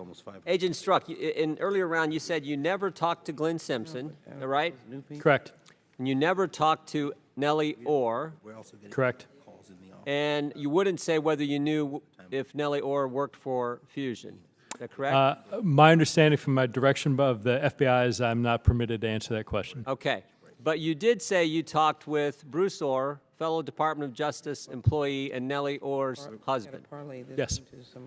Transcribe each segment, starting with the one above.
almost 5. Agent Strzok, in earlier round, you said you never talked to Glenn Simpson, right? Correct. And you never talked to Nellie Ohr, Correct. and you wouldn't say whether you knew if Nellie Ohr worked for Fusion. Is that correct? My understanding from my direction of the FBI is I'm not permitted to answer that question. Okay. But you did say you talked with Bruce Ohr, fellow Department of Justice employee, and Nellie Ohr's husband. Yes.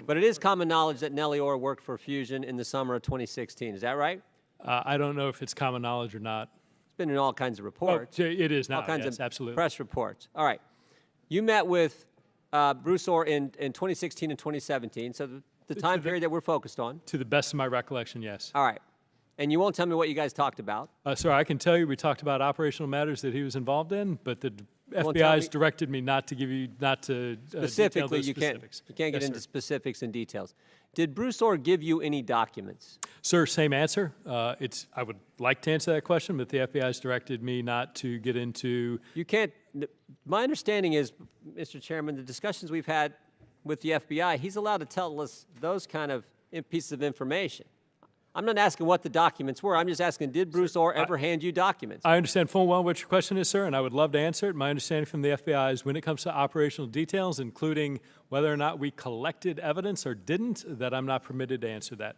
But it is common knowledge that Nellie Ohr worked for Fusion in the summer of 2016. Is that right? I don't know if it's common knowledge or not. It's been in all kinds of reports. Oh, it is now, all kinds yes, of absolutely. press reports. All right. You met with Bruce Ohr in 2016 and 2017, so the time period that we're focused on. To the best of my recollection, yes. All right. And you won't tell me what you guys talked about. Sir, I can tell you we talked about operational matters that he was involved in, but the FBI has directed me not to give you, not to detail those specifics. You can't get Yes, into sir. specifics and details. Did Bruce Ohr give you any documents? Sir, same answer. I would like to answer that question, but the FBI has directed me not to get into. You can't. My understanding is, Mr. Chairman, the discussions we've had with the FBI, he's allowed to tell us those kind of pieces of information. I'm not asking what the documents were. I'm just asking, did Bruce Ohr ever hand you documents? I understand full well what your question is, sir, and I would love to answer it. My understanding from the FBI is when it comes to operational details, including whether or not we collected evidence or didn't, that I'm not permitted to answer that.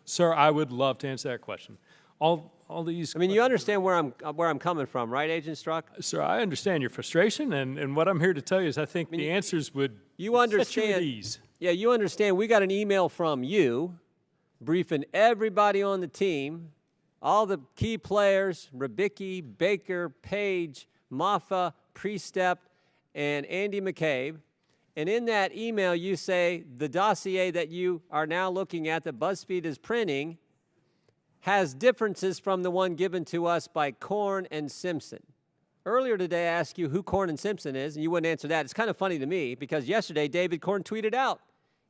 Sir, I would love to answer that question. All these. I mean, you understand where I'm coming from, right, Agent Strzok? Sir, I understand your frustration, and what I'm here to tell you is I think the answers would set you at ease. Yeah, you understand. We got an email from you briefing everybody on the team, all the key players, Ribicki, Baker, Page, Maffa, Priestep, and Andy McCabe. And in that email, you say the dossier that you are now looking at, that BuzzFeed is printing, has differences from the one given to us by Korn and Simpson. Earlier today, I asked you who Korn and Simpson is, and you wouldn't answer that. It's kind of funny to me because yesterday, David Korn tweeted out,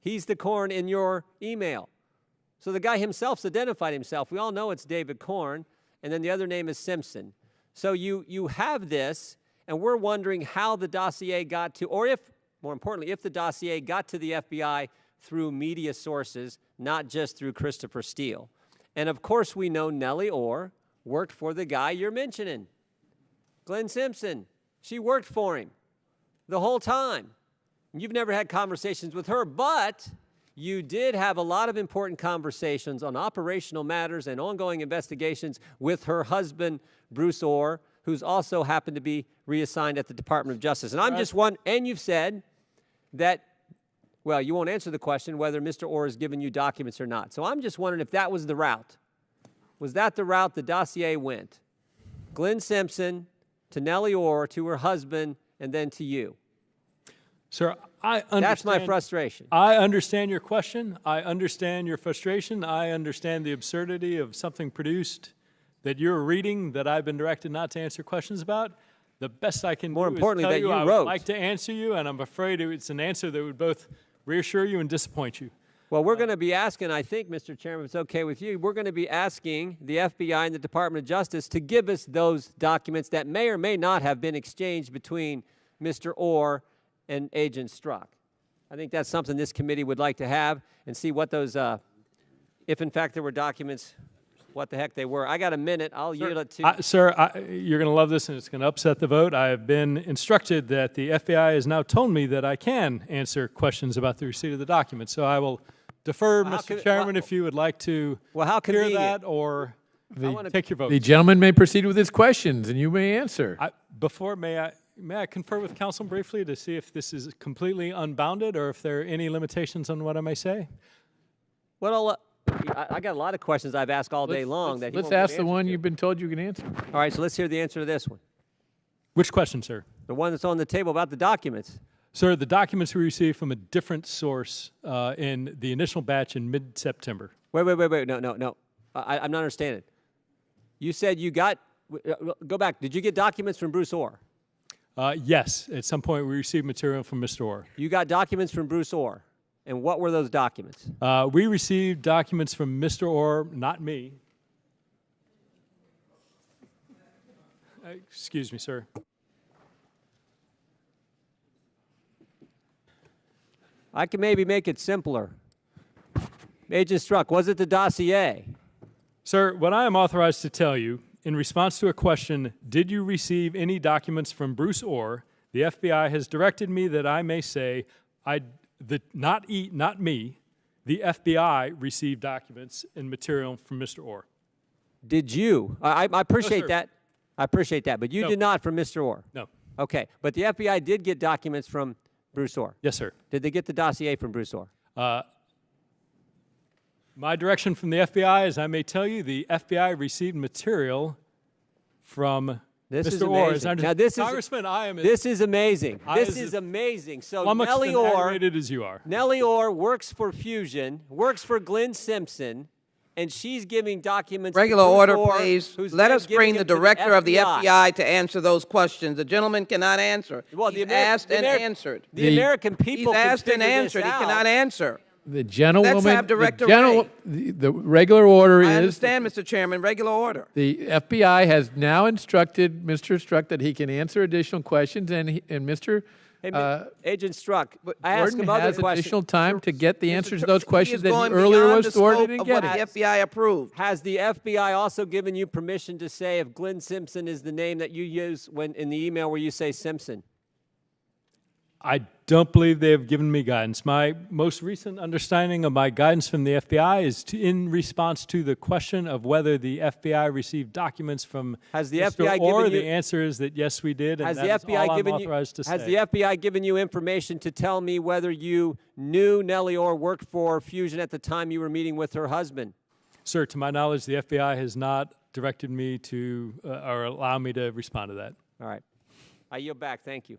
he's the Korn in your email. So the guy himself's identified himself. We all know it's David Korn, and then the other name is Simpson. So you have this, and we're wondering how the dossier got to, or if, more importantly, if the dossier got to the FBI through media sources, not just through Christopher Steele. And of course, we know Nellie Ohr worked for the guy you're mentioning, Glenn Simpson. She worked for him the whole time. You've never had conversations with her, but you did have a lot of important conversations on operational matters and ongoing investigations with her husband, Bruce Ohr, who's also happened to be reassigned at the Department of Justice. And I'm just one, and you've said that, well, you won't answer the question whether Mr. Ohr has given you documents or not. So I'm just wondering if that was the route. Was that the route the dossier went? Glenn Simpson to Nellie Ohr, to her husband, and then to you. Sir, I understand. That's my frustration. I understand your question. I understand your frustration. I understand the absurdity of something produced that you're reading that I've been directed not to answer questions about. The best I can do is tell you I would like to answer you, and I'm afraid it's an answer that would both reassure you and disappoint you. Well, we're going to be asking, I think, Mr. Chairman, if it's okay with you, we're going to be asking the FBI and the Department of Justice to give us those documents that may or may not have been exchanged between Mr. Ohr and Agent Strzok. I think that's something this committee would like to have and see what those, if in fact there were documents, what the heck they were. I got a minute. I'll yield it to you. Sir, you're going to love this and it's going to upset the vote. I have been instructed that the FBI has now told me that I can answer questions about the receipt of the documents. So I will defer, Mr. Chairman, if you would like to hear that or take your vote. The gentleman may proceed with his questions and you may answer. May I confer with counsel briefly to see if this is completely unbounded or if there are any limitations on what I may say? Well, I got a lot of questions I've asked all day long. Let's ask the one you've been told you can answer. All right, so let's hear the answer to this one. Which question, sir? The one that's on the table about the documents. Sir, the documents we received from a different source in the initial batch in mid-September. Wait. No. I'm not understanding. You said you got, go back. Did you get documents from Bruce Ohr? Yes. At some point, we received material from Mr. Ohr. You got documents from Bruce Ohr. And what were those documents? We received documents from Mr. Ohr, not me. Excuse me, sir. I can maybe make it simpler. Agent Strzok, was it the dossier? Sir, what I am authorized to tell you, in response to a question, did you receive any documents from Bruce Ohr, the FBI has directed me that I may say, not me, the FBI received documents and material from Mr. Ohr. Did you? I appreciate sir. that. I appreciate that. But you No. did not from Mr. Ohr? No. Okay. But the FBI did get documents from Bruce Ohr? Yes, sir. Did they get the dossier from Bruce Ohr? My direction from the FBI, as I may tell you, the FBI received material from Mr. Ohr. Now, this Congressman, this is amazing. This is amazing. So Nellie Ohr, as you are. Nellie Ohr works for Fusion, works for Glenn Simpson, and she's giving documents. Regular to Bruce order, Ohr, please. who's Let then us giving bring the them to director of the FBI to answer those questions. The gentleman cannot answer. Well, He's asked and answered. The American people He's asked can and figure answered. this He out. cannot answer. The gentlewoman. Let's have Director the regular order I is. understand, Mr. Chairman. Regular order. The FBI has now instructed Mr. Strzok that he can answer additional questions, and Mr. Hey, Agent Strzok, I asked Gordon him other has questions. additional time to get the answers to those He questions is that going earlier beyond was the ordered scope and of get what it. the FBI approved. Has the FBI also given you permission to say if Glenn Simpson is the name that you use when in the email where you say Simpson? I don't believe they have given me guidance. My most recent understanding of my guidance from the FBI is in response to the question of whether the FBI received documents from Mr. Ohr. The answer is that yes, we did, and Has the that is FBI all I'm given authorized to say. Has the FBI given you information to tell me whether you knew Nellie Ohr worked for Fusion at the time you were meeting with her husband? Sir, to my knowledge, the FBI has not directed me to or allow me to respond to that. All right. I yield back. Thank you.